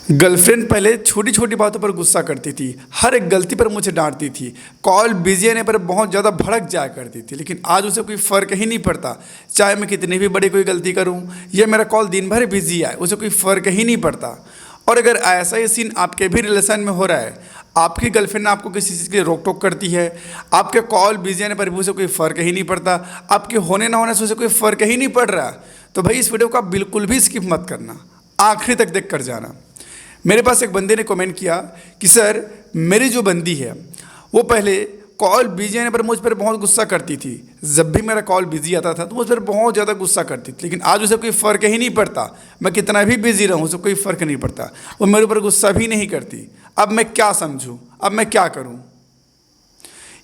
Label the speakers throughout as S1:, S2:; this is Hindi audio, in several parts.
S1: गर्लफ्रेंड पहले छोटी छोटी बातों पर गुस्सा करती थी, हर एक गलती पर मुझे डांटती थी, कॉल बिजी आने पर बहुत ज़्यादा भड़क जाया करती थी। लेकिन आज उसे कोई फ़र्क ही नहीं पड़ता, चाहे मैं कितनी भी बड़ी कोई गलती करूं या मेरा कॉल दिन भर बिजी आए, उसे कोई फ़र्क ही नहीं पड़ता। और अगर ऐसा ही सीन आपके भी रिलेशन में हो रहा है, आपकी गर्लफ्रेंड आपको किसी चीज़ के लिए रोक टोक करती है, आपके कॉल बिजी आने पर भी उसे कोई फ़र्क ही नहीं पड़ता, आपके होने ना होने से उसे कोई फ़र्क ही नहीं पड़ रहा, तो भाई इस वीडियो को आप बिल्कुल भी स्किप मत करना, आखिरी तक देख कर जाना। मेरे पास एक बंदे ने कमेंट किया कि सर मेरी जो बंदी है वो पहले कॉल बिजी आने पर मुझ पर बहुत गुस्सा करती थी, जब भी मेरा कॉल बिजी आता था तो मुझ पर बहुत ज़्यादा गुस्सा करती थी, लेकिन आज उसे कोई फ़र्क ही नहीं पड़ता, मैं कितना भी बिजी रहूँ उसे कोई फ़र्क नहीं पड़ता, वो मेरे ऊपर गुस्सा भी नहीं करती। अब मैं क्या समझूँ, अब मैं क्या करूँ?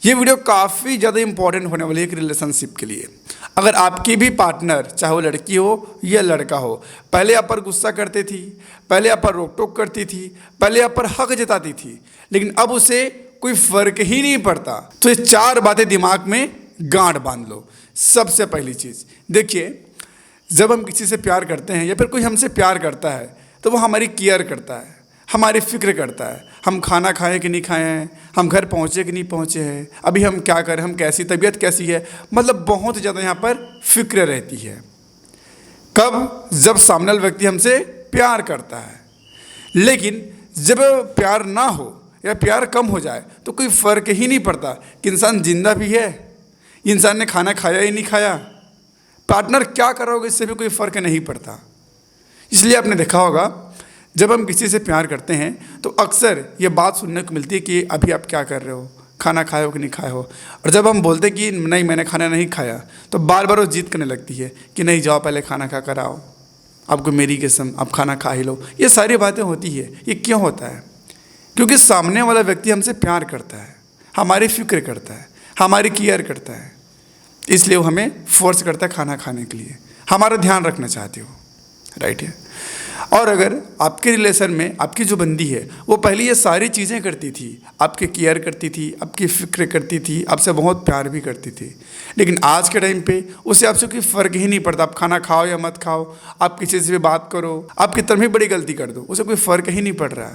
S1: ये वीडियो काफ़ी ज़्यादा इंपॉर्टेंट होने वाली है एक रिलेशनशिप के लिए। अगर आपकी भी पार्टनर, चाहे वो लड़की हो या लड़का हो, पहले आप पर गुस्सा करती थी, पहले आप पर रोक टोक करती थी, पहले आप पर हक जताती थी, लेकिन अब उसे कोई फ़र्क ही नहीं पड़ता, तो ये 4 बातें दिमाग में गांठ बांध लो। सबसे पहली चीज़ देखिए, जब हम किसी से प्यार करते हैं या फिर कोई हमसे प्यार करता है तो वो हमारी केयर करता है, हमारी फिक्र करता है। हम खाना खाएं कि नहीं खाए हैं, हम घर पहुँचे कि नहीं पहुँचे हैं, अभी हम क्या करें, हम कैसी तबीयत कैसी है, मतलब बहुत ज़्यादा यहाँ पर फिक्र रहती है। कब? जब सामने वाला व्यक्ति हमसे प्यार करता है। लेकिन जब प्यार ना हो या प्यार कम हो जाए तो कोई फ़र्क ही नहीं पड़ता कि इंसान जिंदा भी है, इंसान ने खाना खाया ही नहीं खाया, पार्टनर क्या कर रहा होगा इससे भी कोई फ़र्क नहीं पड़ता। इसलिए आपने देखा होगा जब हम किसी से प्यार करते हैं तो अक्सर ये बात सुनने को मिलती है कि अभी आप क्या कर रहे हो, खाना खाए हो कि नहीं खाए हो। और जब हम बोलते हैं कि नहीं मैंने खाना नहीं खाया, तो बार बार वो जिद करने लगती है कि नहीं जाओ पहले खाना खा कर आओ, आपको मेरी कसम आप खाना खा ही लो। ये सारी बातें होती है। ये क्यों होता है? क्योंकि सामने वाला व्यक्ति हमसे प्यार करता है, हमारी फिक्र करता है, हमारी केयर करता है, इसलिए वो हमें फोर्स करता है खाना खाने के लिए, हमारा ध्यान रखना चाहते हो, राइट है। और अगर आपके रिलेशन में आपकी जो बंदी है वो पहले ये सारी चीज़ें करती थी, आपकी केयर करती थी, आपकी फिक्र करती थी, आपसे बहुत प्यार भी करती थी, लेकिन आज के टाइम पे उसे आपसे कोई फ़र्क ही नहीं पड़ता, आप खाना खाओ या मत खाओ, आप किसी से भी बात करो, आप कितना भी बड़ी गलती कर दो, उसे कोई फ़र्क ही नहीं पड़ रहा।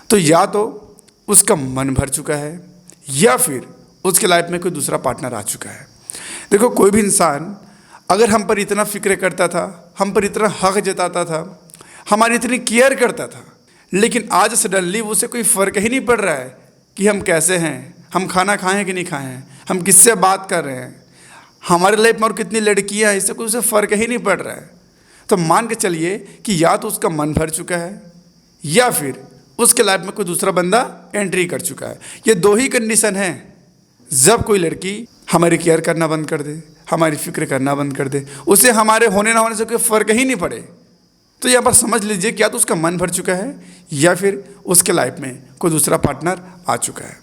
S1: तो या तो उसका मन भर चुका है या फिर उसके लाइफ में कोई दूसरा पार्टनर आ चुका है। देखो, कोई भी इंसान अगर हम पर इतना फिक्र करता था, हम पर इतना हक जताता था, हमारी इतनी केयर करता था, लेकिन आज सडनली उसे कोई फ़र्क ही नहीं पड़ रहा है कि हम कैसे हैं, हम खाना खाएं हैं कि नहीं खाए हैं, हम किससे बात कर रहे हैं, हमारे लाइफ में और कितनी लड़कियां हैं, इससे कोई उसे फ़र्क ही नहीं पड़ रहा है। तो मान के चलिए कि या तो उसका मन भर चुका है या फिर उसके लाइफ में कोई दूसरा बंदा एंट्री कर चुका है। ये 2 ही कंडीशन हैं जब कोई लड़की हमारी केयर करना बंद कर दे, हमारी फिक्र करना बंद कर दे, उसे हमारे होने ना होने से कोई फ़र्क ही नहीं पड़े। तो यहाँ पर समझ लीजिए क्या तो उसका मन भर चुका है या फिर उसके लाइफ में कोई दूसरा पार्टनर आ चुका है।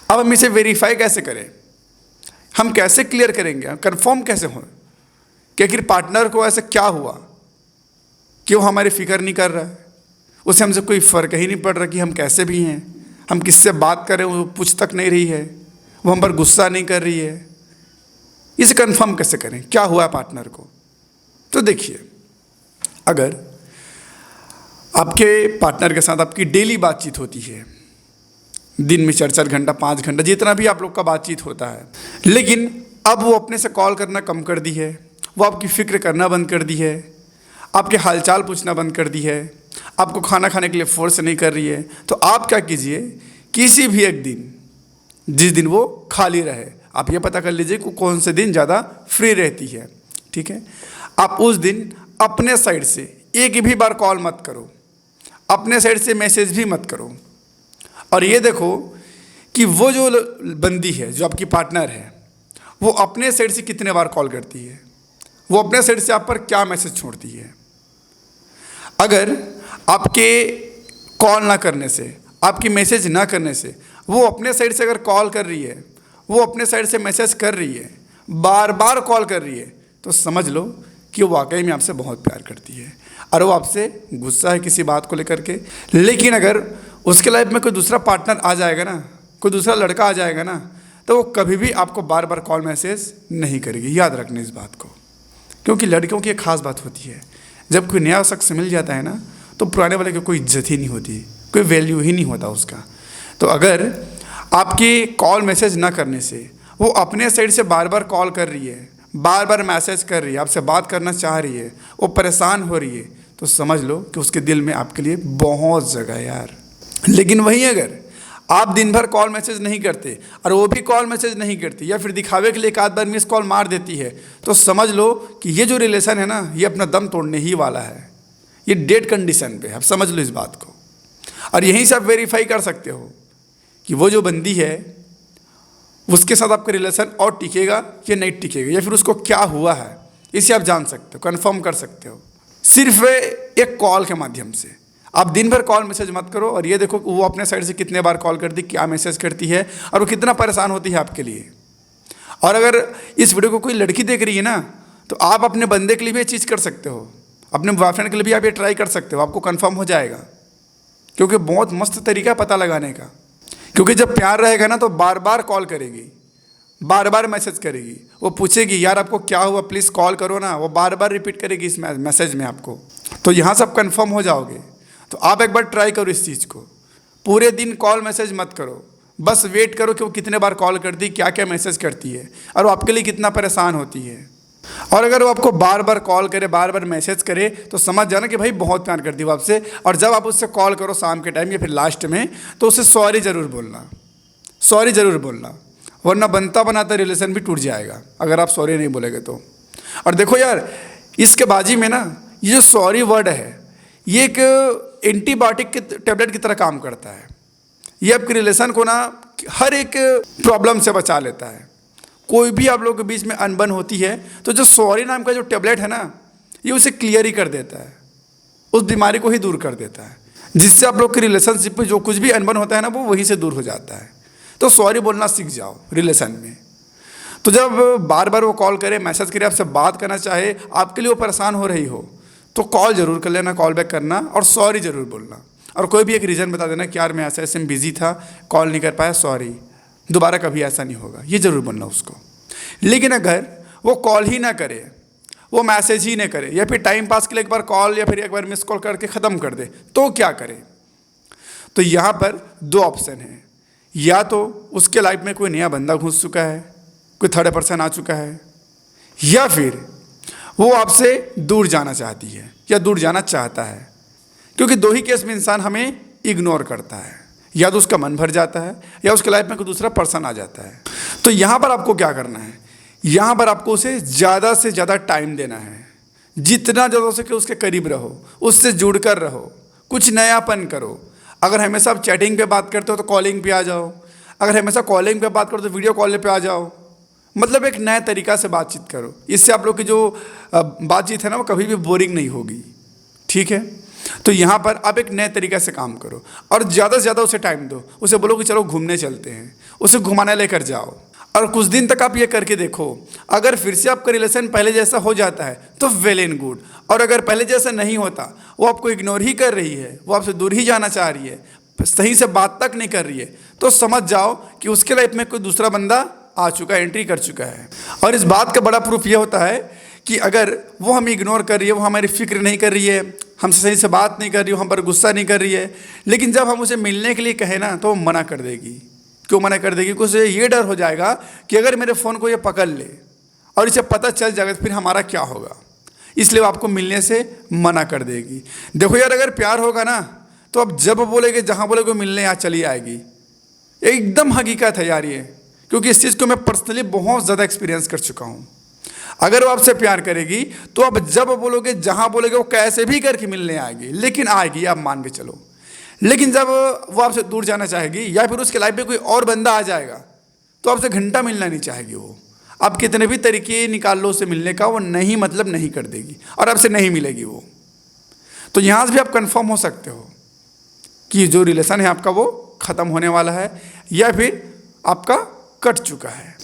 S1: अब हम इसे वेरीफाई कैसे करें, हम कैसे क्लियर करेंगे, कंफर्म कैसे हो कि आखिर पार्टनर को ऐसा क्या हुआ कि वो हमारी फिक्र नहीं कर रहा है, उसे हमसे कोई फ़र्क ही नहीं पड़ रहा कि हम कैसे भी हैं, हम किससे बात कर रहे हैं वो पूछ तक नहीं रही है, वो हम पर गुस्सा नहीं कर रही है। इसे कंफर्म कैसे करें क्या हुआ है पार्टनर को? तो देखिए, अगर आपके पार्टनर के साथ आपकी डेली बातचीत होती है, दिन में 4-4 घंटा 5 घंटा जितना भी आप लोग का बातचीत होता है, लेकिन अब वो अपने से कॉल करना कम कर दी है, वो आपकी फ़िक्र करना बंद कर दी है, आपके हालचाल पूछना बंद कर दी है, आपको खाना खाने के लिए फोर्स नहीं कर रही है, तो आप क्या कीजिए, किसी भी एक दिन जिस दिन वो खाली रहे, आप ये पता कर लीजिए कि कौन से दिन ज़्यादा फ्री रहती है, ठीक है। आप उस दिन अपने साइड से एक भी बार कॉल मत करो, अपने साइड से मैसेज भी मत करो, और ये देखो कि वो जो बंदी है, जो आपकी पार्टनर है, वो अपने साइड से कितने बार कॉल करती है, वो अपने साइड से आप पर क्या मैसेज छोड़ती है। अगर आपके कॉल ना करने से, आपकी मैसेज ना करने से वो अपने साइड से अगर कॉल कर रही है, वो अपने साइड से मैसेज कर रही है, बार बार कॉल कर रही है, तो समझ लो कि वो वाकई में आपसे बहुत प्यार करती है और वो आपसे गुस्सा है किसी बात को लेकर के। लेकिन अगर उसके लाइफ में कोई दूसरा पार्टनर आ जाएगा ना, कोई दूसरा लड़का आ जाएगा ना, तो वो कभी भी आपको बार बार कॉल मैसेज नहीं करेगी। याद रखना इस बात को, क्योंकि लड़कियों की एक खास बात होती है, जब कोई नया शख्स मिल जाता है ना, तो पुराने वाले की कोई इज्जत ही नहीं होती, कोई वैल्यू ही नहीं होता उसका। तो अगर आपकी कॉल मैसेज ना करने से वो अपने साइड से बार बार कॉल कर रही है, बार बार मैसेज कर रही है, आपसे बात करना चाह रही है, वो परेशान हो रही है, तो समझ लो कि उसके दिल में आपके लिए बहुत जगह है यार। लेकिन वहीं अगर आप दिन भर कॉल मैसेज नहीं करते और वो भी कॉल मैसेज नहीं करती या फिर दिखावे के लिए एक आध बार मिस कॉल मार देती है, तो समझ लो कि ये जो रिलेशन है ना, ये अपना दम तोड़ने ही वाला है, ये डेड कंडीशन पे। आप समझ लो इस बात को। और यहीं से आप वेरीफाई कर सकते हो कि वो जो बंदी है उसके साथ आपका रिलेशन और टिकेगा या नहीं टिकेगा, या फिर उसको क्या हुआ है, इसे आप जान सकते हो, कंफर्म कर सकते हो सिर्फ एक कॉल के माध्यम से। आप दिन भर कॉल मैसेज मत करो और ये देखो वो अपने साइड से कितने बार कॉल करती, क्या मैसेज करती है और वो कितना परेशान होती है आपके लिए। और अगर इस वीडियो को कोई लड़की देख रही है ना, तो आप अपने बंदे के लिए भी ये चीज़ कर सकते हो, अपने बॉयफ्रेंड के लिए भी आप ये ट्राई कर सकते हो, आपको कंफर्म हो जाएगा। क्योंकि बहुत मस्त तरीका है पता लगाने का। क्योंकि जब प्यार रहेगा ना तो बार बार कॉल करेगी, बार बार मैसेज करेगी, वो पूछेगी यार आपको क्या हुआ, प्लीज़ कॉल करो ना, वो बार बार रिपीट करेगी इस मैसेज में आपको। तो यहाँ से आप कन्फर्म हो जाओगे। तो आप एक बार ट्राई करो इस चीज़ को। पूरे दिन कॉल मैसेज मत करो, बस वेट करो कि वो कितने बार कॉल करती है, क्या क्या मैसेज करती है और वो आपके लिए कितना परेशान होती है। और अगर वो आपको बार बार कॉल करे, बार बार मैसेज करे, तो समझ जाना कि भाई बहुत प्यार करती है वो आपसे। और जब आप उससे कॉल करो शाम के टाइम या फिर लास्ट में, तो उसे सॉरी ज़रूर बोलना, सॉरी ज़रूर बोलना, वरना बनता बनाता रिलेशन भी टूट जाएगा अगर आप सॉरी नहीं बोलेंगे तो। और देखो यार, इसके बाजी में ना ये जो सॉरी वर्ड है, ये एक एंटीबायोटिक के टैबलेट की तरह काम करता है। ये आपके रिलेशन को ना हर एक प्रॉब्लम से बचा लेता है। कोई भी आप लोगों के बीच में अनबन होती है तो जो सॉरी नाम का जो टैबलेट है ना, ये उसे क्लियर ही कर देता है, उस बीमारी को ही दूर कर देता है, जिससे आप लोग के रिलेशनशिप में जो कुछ भी अनबन होता है ना, वो वहीं से दूर हो जाता है। तो सॉरी बोलना सीख जाओ रिलेशन में। तो जब बार बार वो कॉल करे, मैसेज करे, आपसे बात करना चाहे, आपके लिए वो परेशान हो रही हो, तो कॉल ज़रूर कर लेना, कॉल बैक करना और सॉरी ज़रूर बोलना। और कोई भी एक रीज़न बता देना कि यार मैं ऐसे ऐसे बिज़ी था, कॉल नहीं कर पाया, सॉरी, दोबारा कभी ऐसा नहीं होगा, ये ज़रूर बोलना उसको। लेकिन अगर वो कॉल ही ना करे, वो मैसेज ही ना करे, या फिर टाइम पास के लिए एक बार कॉल या फिर एक बार मिस कॉल करके ख़त्म कर दे, तो क्या करे? तो यहाँ पर दो ऑप्शन है। या तो उसके लाइफ में कोई नया बंदा घुस चुका है, कोई थर्ड पर्सन आ चुका है, या फिर वो आपसे दूर जाना चाहती है या दूर जाना चाहता है। क्योंकि दो ही केस में इंसान हमें इग्नोर करता है, या तो उसका मन भर जाता है या उसके लाइफ में कोई दूसरा पर्सन आ जाता है। तो यहाँ पर आपको क्या करना है? यहाँ पर आपको उसे ज़्यादा से ज़्यादा टाइम देना है, जितना ज़्यादा हो सके उसके करीब रहो, उससे जुड़ कर रहो, कुछ नयापन करो। अगर हमेशा आप चैटिंग पे बात करते हो तो कॉलिंग पे आ जाओ, अगर हमेशा कॉलिंग पे बात करो तो वीडियो कॉल पे आ जाओ। मतलब एक नए तरीक़ा से बातचीत करो, इससे आप लोग की जो बातचीत है ना, वो कभी भी बोरिंग नहीं होगी। ठीक है? तो यहाँ पर आप एक नए तरीक़े से काम करो और ज़्यादा से ज़्यादा उसे टाइम दो। उसे बोलो कि चलो घूमने चलते हैं, उसे घुमाने लेकर जाओ और कुछ दिन तक आप ये करके देखो। अगर फिर से आपका रिलेशन पहले जैसा हो जाता है तो वेल एंड गुड, और अगर पहले जैसा नहीं होता, वो आपको इग्नोर ही कर रही है, वो आपसे दूर ही जाना चाह रही है, सही से बात तक नहीं कर रही है, तो समझ जाओ कि उसके लाइफ में कोई दूसरा बंदा आ चुका है, एंट्री कर चुका है। और इस बात का बड़ा प्रूफ ये होता है कि अगर वो हमें इग्नोर कर रही है, वो हमारी फिक्र नहीं कर रही है, हमसे सही से बात नहीं कर रही है, हम पर गुस्सा नहीं कर रही है, लेकिन जब हम उसे मिलने के लिए कहें ना, तो वो मना कर देगी। क्यों मना कर देगी? उसे ये डर हो जाएगा कि अगर मेरे फ़ोन को ये पकड़ ले और इसे पता चल जाएगा तो फिर हमारा क्या होगा, इसलिए वो आपको मिलने से मना कर देगी। देखो यार, अगर प्यार होगा ना तो अब जब बोलेगे, जहाँ बोलेगे मिलने यहाँ चली आएगी। एकदम हकीकत है यार ये, क्योंकि इस चीज़ को मैं पर्सनली बहुत ज़्यादा एक्सपीरियंस कर चुका हूँ। अगर वो आपसे प्यार करेगी तो अब जब बोलोगे, जहाँ बोलोगे, वो कैसे भी करके मिलने आएगी, लेकिन आएगी, आप मान के चलो। लेकिन जब वो आपसे दूर जाना चाहेगी या फिर उसके लाइफ में कोई और बंदा आ जाएगा, तो आपसे घंटा मिलना नहीं चाहेगी वो। आप कितने भी तरीके निकाल लो उसे मिलने का, वो नहीं, मतलब नहीं कर देगी और आपसे नहीं मिलेगी वो। तो यहाँ से भी आप कंफर्म हो सकते हो कि जो रिलेशन है आपका वो ख़त्म होने वाला है या फिर आपका कट चुका है।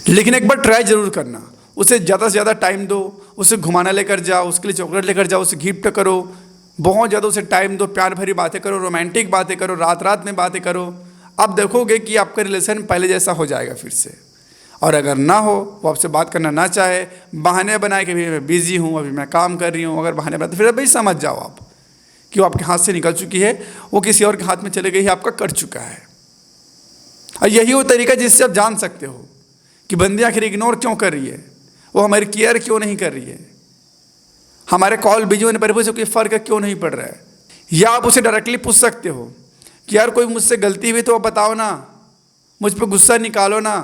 S1: लेकिन एक बार ट्राई ज़रूर करना, उसे ज़्यादा से ज़्यादा टाइम दो, उसे घुमाना लेकर जाओ, उसके लिए चॉकलेट लेकर जाओ, उसे गिफ्ट करो, बहुत ज़्यादा उसे टाइम दो, प्यार भरी बातें करो, रोमांटिक बातें करो, रात रात में बातें करो। आप देखोगे कि आपका रिलेशन पहले जैसा हो जाएगा फिर से। और अगर ना हो, वो आपसे बात करना ना चाहे, बहाने बनाए कि अभी मैं बिज़ी हूँ, अभी मैं काम कर रही हूँ, अगर बहाने बनाते फिर भाई समझ जाओ आप कि वो आपके हाथ से निकल चुकी है, वो किसी और के हाथ में चले गई है, आपका कट चुका है। और यही वो तरीका जिससे आप जान सकते हो कि बंदी आखिर इग्नोर क्यों कर रही है, वो हमारी केयर क्यों नहीं कर रही है, हमारे कॉल बिजी होने पर भी उसे कोई फ़र्क क्यों नहीं पड़ रहा है। या आप उसे डायरेक्टली पूछ सकते हो कि यार कोई मुझसे गलती हुई तो बताओ ना, मुझ पर गुस्सा निकालो ना,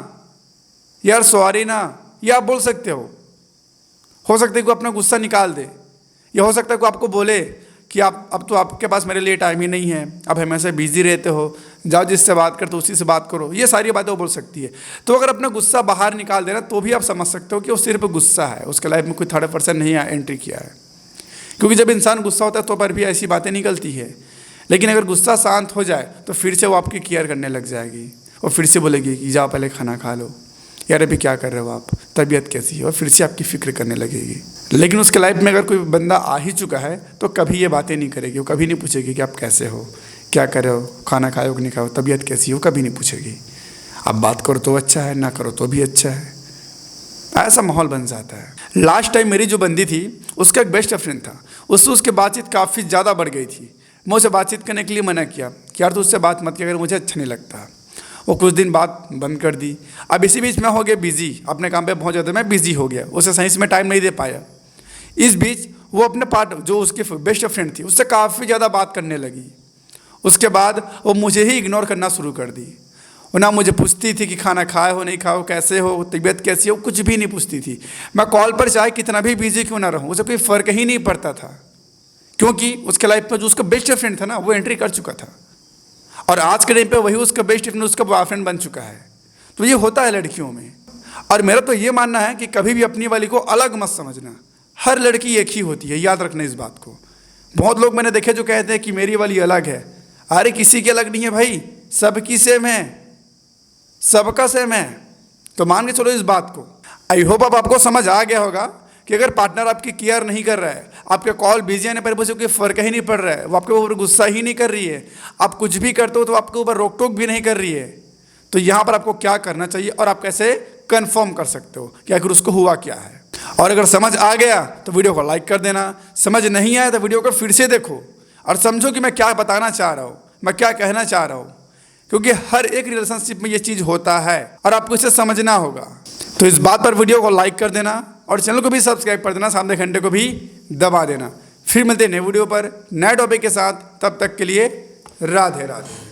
S1: यार सॉरी ना। या आप बोल सकते हो सकता है कि अपना गुस्सा निकाल दे, या हो सकता है कि आपको बोले कि आप अब तो आपके पास मेरे लिए टाइम ही नहीं है, अब हमेशा बिजी रहते हो, जाओ जिससे बात करते हो उसी से बात करो। ये सारी बातें वो बोल सकती है। तो अगर अपना गुस्सा बाहर निकाल देना तो भी आप समझ सकते हो कि वो सिर्फ गुस्सा है, उसके लाइफ में कोई थर्ड पर्सन नहीं एंट्री किया है। क्योंकि जब इंसान गुस्सा होता है तो पर भी ऐसी बातें निकलती है, लेकिन अगर गुस्सा शांत हो जाए तो फिर से वो आपकी केयर करने लग जाएगी और फिर से बोलेगी कि जाओ पहले खाना खा लो, यार अभी क्या कर रहे हो आप, तबीयत कैसी है, और फिर से आपकी फ़िक्र करने लगेगी। लेकिन उसके लाइफ में अगर कोई बंदा आ ही चुका है तो कभी ये बातें नहीं करेगी, वो कभी नहीं पूछेगी कि आप कैसे हो, क्या कर रहे हो, खाना खाओ कि नहीं खाओ, तबीयत कैसी हो, कभी नहीं पूछेगी। आप बात करो तो अच्छा है, ना करो तो भी अच्छा है, ऐसा माहौल बन जाता है। लास्ट टाइम मेरी जो बंदी थी उसका एक बेस्ट फ्रेंड था, उससे उसकी बातचीत काफ़ी ज़्यादा बढ़ गई थी। मैं उसे बातचीत करने के लिए मना किया कि यार तू उससे बात मत किया, अगर मुझे अच्छा नहीं लगता। वो कुछ दिन बात बंद कर दी। अब इसी बीच मैं हो गया बिजी, अपने काम पे बहुत ज़्यादा मैं बिजी हो गया, उसे सही से मैं टाइम नहीं दे पाया। इस बीच वो अपने जो उसकी बेस्ट फ्रेंड थी उससे काफ़ी ज़्यादा बात करने लगी। उसके बाद वो मुझे ही इग्नोर करना शुरू कर दी। वो ना मुझे पूछती थी कि खाना खाए हो नहीं खाओ, कैसे हो, तबीयत कैसी हो, कुछ भी नहीं पूछती थी। मैं कॉल पर चाहे कितना भी बिजी क्यों ना रहूँ, उसे कोई फ़र्क ही नहीं पड़ता था, क्योंकि उसके लाइफ में जो उसका बेस्ट फ्रेंड था ना वो एंट्री कर चुका था, और आज के टाइम पे वही उसका बेस्ट फ्रेंड उसका बॉयफ्रेंड बन चुका है। तो ये होता है लड़कियों में। और मेरा तो ये मानना है कि कभी भी अपनी वाली को अलग मत समझना, हर लड़की एक ही होती है, याद रखना इस बात को। बहुत लोग मैंने देखे जो कहते हैं कि मेरी वाली अलग है। अरे किसी की अलग नहीं है भाई, सबकी सेम है, सबका सेम है। तो मान के चलो इस बात को। आई होप अब आपको समझ आ गया होगा कि अगर पार्टनर आपकी केयर नहीं कर रहा है, आपके कॉल बिजी आने पर उसे कोई फ़र्क ही नहीं पड़ रहा है, वो आपके ऊपर गुस्सा ही नहीं कर रही है, आप कुछ भी करते हो तो आपके ऊपर रोक टोक भी नहीं कर रही है, तो यहाँ पर आपको क्या करना चाहिए और आप कैसे कंफर्म कर सकते हो कि आखिर उसको हुआ क्या है। और अगर समझ आ गया तो वीडियो को लाइक कर देना, समझ नहीं आया तो वीडियो को फिर से देखो और समझो कि मैं क्या बताना चाह रहा हूँ, मैं क्या कहना चाह रहा हूँ, क्योंकि हर एक रिलेशनशिप में ये चीज़ होता है और आपको इसे समझना होगा। तो इस बात पर वीडियो को लाइक कर देना और चैनल को भी सब्सक्राइब कर देना, सामने घंटे को भी दबा देना। फिर मिलते हैं नए वीडियो पर नए टॉपिक के साथ, तब तक के लिए राधे राधे।